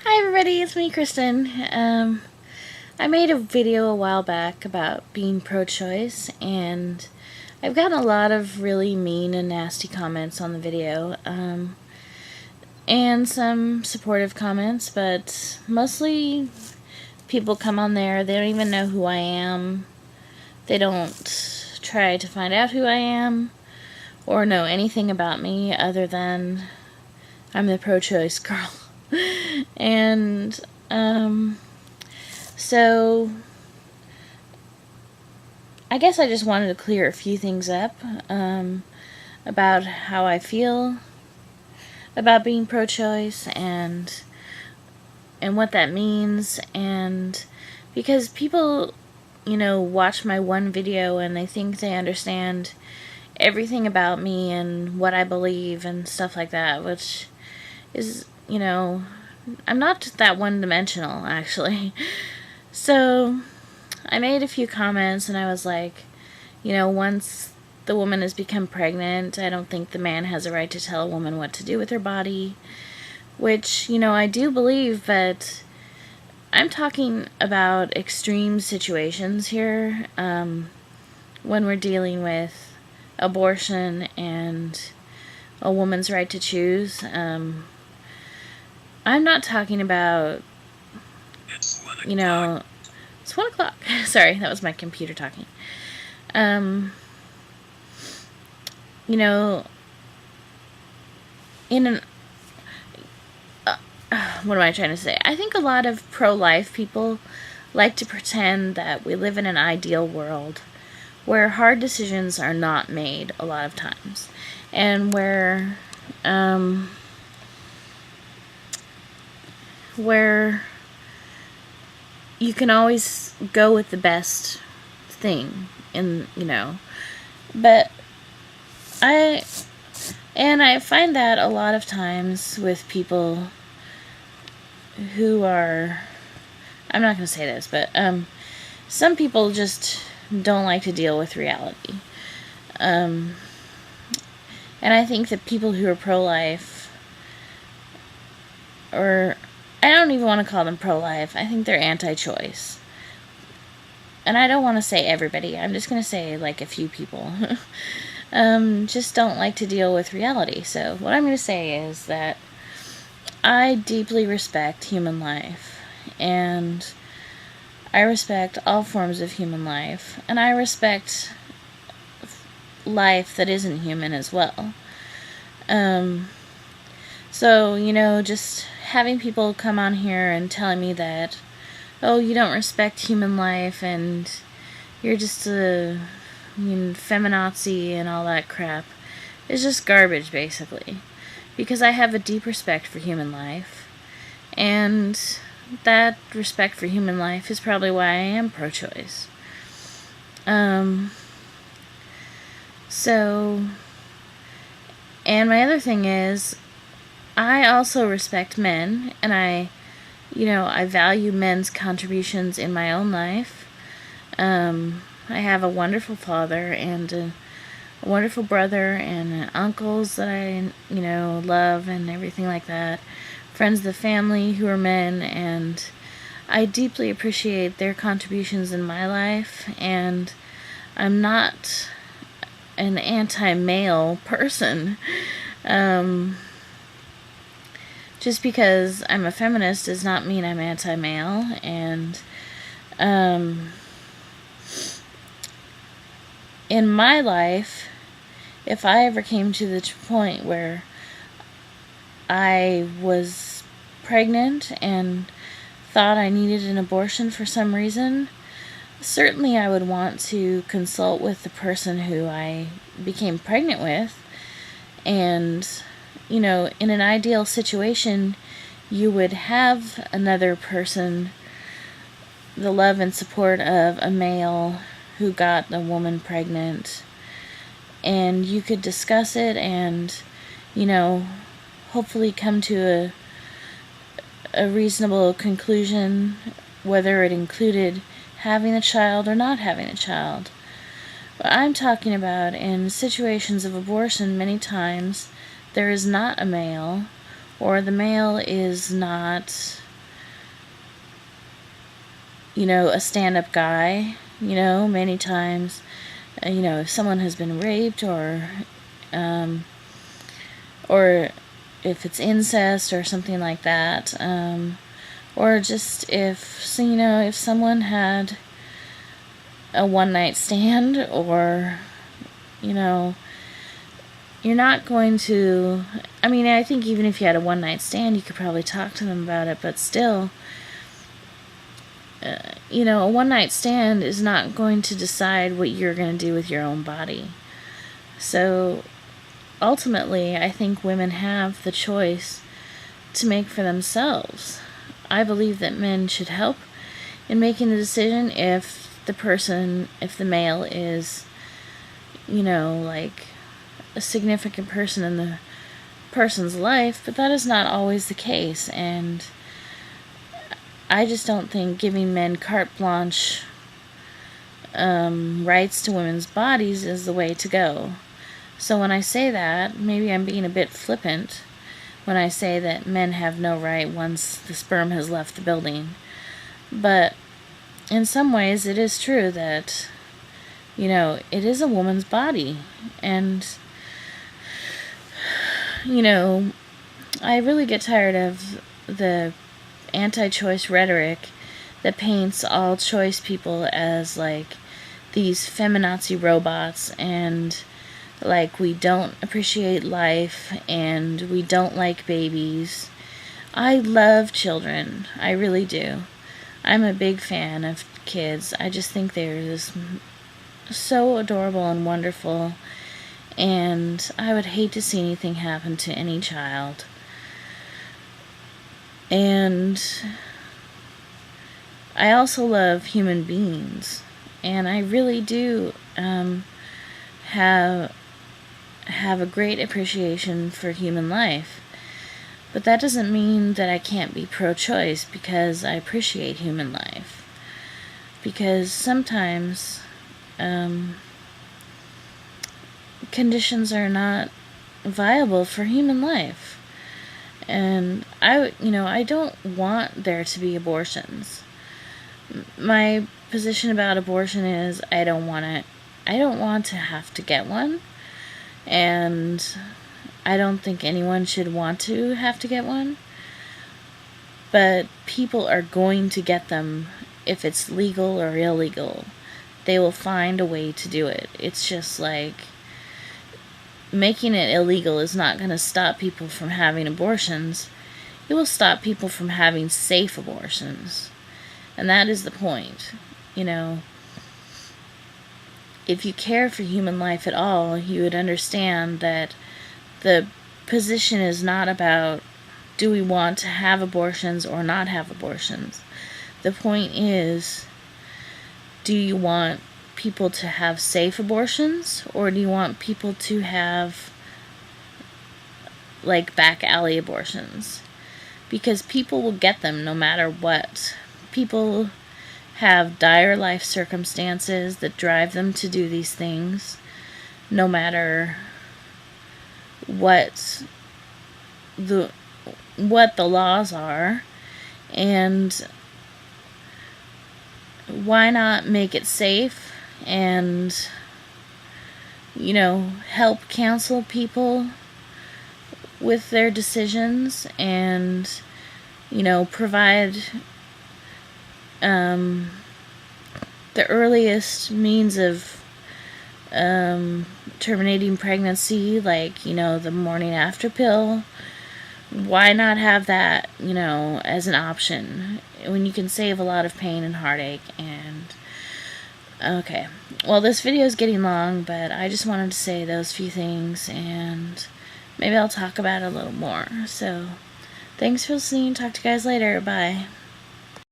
Hi everybody, it's me, Kristen. I made a video a while back about being pro-choice, and I've gotten a lot of really mean and nasty comments on the video, and some supportive comments, but mostly people come on there, they don't even know who I am, they don't try to find out who I am, or know anything about me other than I'm the pro-choice girl. And, so I guess I just wanted to clear a few things up, about how I feel about being pro-choice and what that means, and because people, watch my one video and they think they understand everything about me and what I believe and stuff like that, which is, I'm not that one-dimensional, actually. So, I made a few comments and I was like, once the woman has become pregnant, I don't think the man has a right to tell a woman what to do with her body, which, I do believe, but I'm talking about extreme situations here, when we're dealing with abortion and a woman's right to choose. I'm not talking about, it's 1 o'clock. Sorry, that was my computer talking. In an, what am I trying to say? I think a lot of pro-life people like to pretend that we live in an ideal world where hard decisions are not made a lot of times, and where you can always go with the best thing, but I find that a lot of times with people who are, I'm not going to say this, but some people just don't like to deal with reality. And I think that people who are pro-life, or I don't even want to call them pro-life, I think they're anti-choice. And I don't want to say everybody, I'm just going to say like a few people. Just don't like to deal with reality. So what I'm going to say is that I deeply respect human life, and I respect all forms of human life, and I respect life that isn't human as well. So, just having people come on here and telling me that, oh, you don't respect human life and you're just a feminazi and all that crap is just garbage, basically. Because I have a deep respect for human life, and that respect for human life is probably why I am pro-choice. And my other thing is, I also respect men, and I value men's contributions in my own life. I have a wonderful father and a wonderful brother and uncles that I, love and everything like that. Friends of the family who are men, and I deeply appreciate their contributions in my life, and I'm not an anti-male person. Just because I'm a feminist does not mean I'm anti-male, and in my life, if I ever came to the point where I was pregnant and thought I needed an abortion for some reason, certainly I would want to consult with the person who I became pregnant with. And, in an ideal situation, you would have another person, the love and support of a male who got a woman pregnant, and you could discuss it and, hopefully come to a reasonable conclusion, whether it included having a child or not having a child. But I'm talking about in situations of abortion, many times there is not a male, or the male is not a stand-up guy, many times, if someone has been raped or if it's incest or something like that, or just if someone had a one-night stand, or you're not going to, I think even if you had a one-night stand, you could probably talk to them about it, but still, a one-night stand is not going to decide what you're going to do with your own body. So ultimately, I think women have the choice to make for themselves. I believe that men should help in making the decision if the male is, like a significant person in the person's life, but that is not always the case, and I just don't think giving men carte blanche rights to women's bodies is the way to go. So when I say that, maybe I'm being a bit flippant when I say that men have no right once the sperm has left the building. But in some ways, it is true that, it is a woman's body. And, I really get tired of the anti-choice rhetoric that paints all choice people as like these feminazi robots, and like we don't appreciate life and we don't like babies. I love children. I really do. I'm a big fan of kids. I just think they're just so adorable and wonderful, and I would hate to see anything happen to any child. And I also love human beings, and I really do have a great appreciation for human life. But that doesn't mean that I can't be pro-choice because I appreciate human life. Because sometimes conditions are not viable for human life. And I don't want there to be abortions. My position about abortion is I don't want to have to get one, and I don't think anyone should want to have to get one. But people are going to get them if it's legal or illegal. They will find a way to do it. It's just like making it illegal is not going to stop people from having abortions. It will stop people from having safe abortions. And that is the point. If you care for human life at all, you would understand that the position is not about do we want to have abortions or not have abortions. The point is, do you want people to have safe abortions, or do you want people to have like back alley abortions? Because people will get them no matter what. People have dire life circumstances that drive them to do these things, no matter what the laws are. And why not make it safe and help counsel people with their decisions, and provide the earliest means of terminating pregnancy, like the morning after pill. Why not have that as an option when you can save a lot of pain and heartache? And okay, well, this video is getting long, but I just wanted to say those few things, and maybe I'll talk about it a little more. So thanks for listening. Talk to you guys later. Bye.